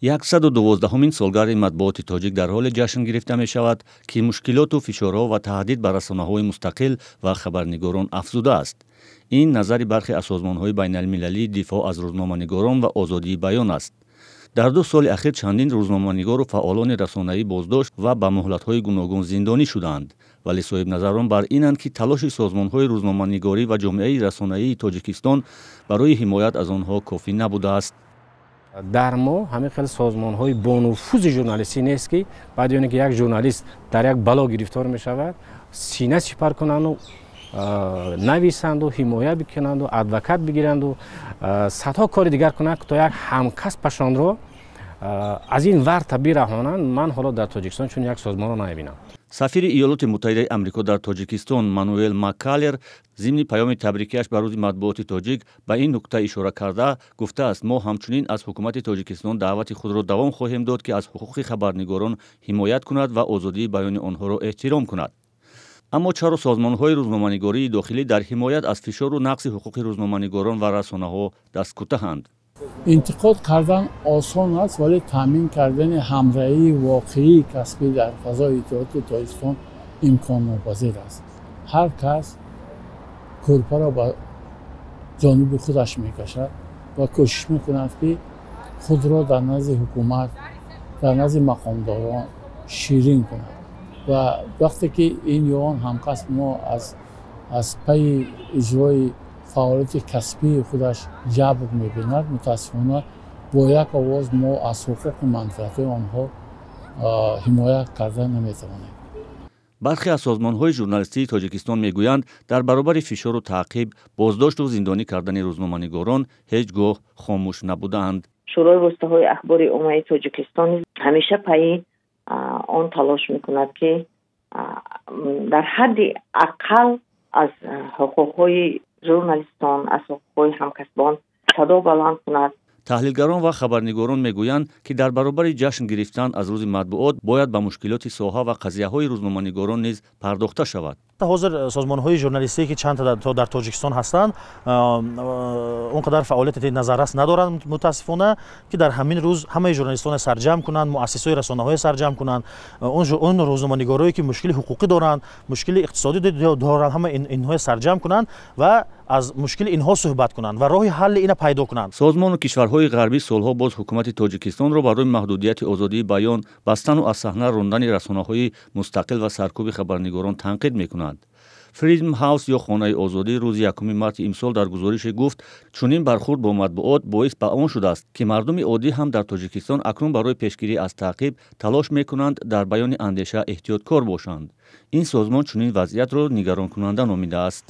112-мин солгарди матбуоти тоҷик дар ҳоле ҷашн гирифта мешавад, ки мушкилоту фишорҳо ва таҳдид ба расонаҳои мустақил ва хабарнигорон афзудааст. ин назари бархе аз созмонҳои байналмилалии дифоъ аз рӯзноманигорон ва озодии баён аст. дар 2 соли ахир чандин рӯзноманигору фаъолони расонаӣ боздошт ва ба муҳлатҳои гуногун зиндонӣ шуданд. вале соҳибназарон бар инанд, ки талоши созмонҳои рӯзноманигорӣ ва ҷомеаи расонаии тоҷикистон барои ҳимоят аз онҳо кофӣ набудааст. дар мо ҳамин хел созмонҳои бонуфузи журналистӣ нест, ки баъди оне ки як журналист дар як бало гирифтор мешавад, сина сипар кунанду нависанду ҳимоя бикунанду адвокат бигиранду садҳо кори дигар кунанд, то як ҳамкасбашонро аз ин варта бираҳонанд. ман ҳоло дар тоҷикистон чун як созмонро намебинам. сафири иёлоти муттаҳидаи амрико дар тоҷикистон Мануэл Маккалер зимни паёми табрикиаш ба рӯзи матбуоти тоҷик ба ин нукта ишора карда гуфтааст: мо ҳамчунин аз ҳукумати тоҷикистон даъвати худро давом хоҳем дод, ки аз ҳуқуқи хабарнигорон ҳимоят кунад ва озодии баёни онҳоро эҳтиром кунад. аммо чаро созмонҳои рӯзноманигории дохилӣ дар ҳимоят аз фишору нақси ҳуқуқи рӯзноманигорон ва расонаҳо дасткӯтаҳанд? интиқод кардан осон аст, вале таъмин кардани ҳамроҳии воқеии касбӣ дар фазои иттилоъоти тоҷикистон имконнопазир аст. ҳар кас кӯрпаро ба ҷониби худаш мекашад ва кӯшиш мекунад, ки худро дар назди ҳукумат, дар назди мақомдорон ширин кунад. ва вақте ки ин ё он ҳамкас мо аз пайи иҷрои фаъолияти касбии худаш ҷабр мебинад, мутаассифона бо як овоз мо аз ҳуқуқу манфиатҳои онҳо ҳимоя карда наметавонем. бархе аз созмонҳои журналистии тоҷикистон мегӯянд, дар баробари фишору таъқиб, боздошту зиндонӣ кардани рӯзноманигорон ҳеҷ гоҳ хомӯш набудаанд. шӯрои воситаҳои ахбори умумии тоҷикистон ҳамеша пайи он талош мекунад, ки дар ҳадди ақал аз ҳуқуқҳои журналистон, аз ҳуқуқҳои ҳамкасбон садо баланд кунад. таҳлилгарон ва хабарнигорон мегӯянд, ки дар баробари ҷашн гирифтан аз рӯзи матбуот бояд ба мушкилоти соҳа ва қазияҳои рӯзноманигорон низ пардохта шавад. ҳозир созмонҳои журналистие ки чандта дар тоҷикистон ҳастанд, он қадар фаъолияти назаррас надоранд мутаассифона, ки дар ҳамин рӯз ҳамаи журналистоне сарҷамъ кунанд, муассисои расонаҳое сарҷамъ кунанд, он рӯзноманигорое ки мушкили ҳуқуқӣ доранд, мушкили иқтисодӣ доранд, ҳама инҳо сарҷамъ кунанд ва аз мушкили инҳо суҳбат кунанд ва роҳи ҳалли ина пайдо кунанд. созмону кишварҳои ғарбӣ солҳо боз ҳукумати тоҷикистонро барои маҳдудияти озодии баён, бастану аз саҳна рондани расонаҳои мустақил ва саркӯби хабарнигорон танқид мекунанд. Freedom House ё хонаи озодӣ рӯзи 1 марти имсол дар гузорише гуфт, чунин бархурд бо матбуот боис ба он шудааст, ки мардуми оддӣ ҳам дар тоҷикистон акнун барои пешгирӣ аз таъқиб талош мекунанд дар баёни андеша эҳтиёткор бошанд. ин созмон чунин вазъиятро нигаронкунанда номидааст.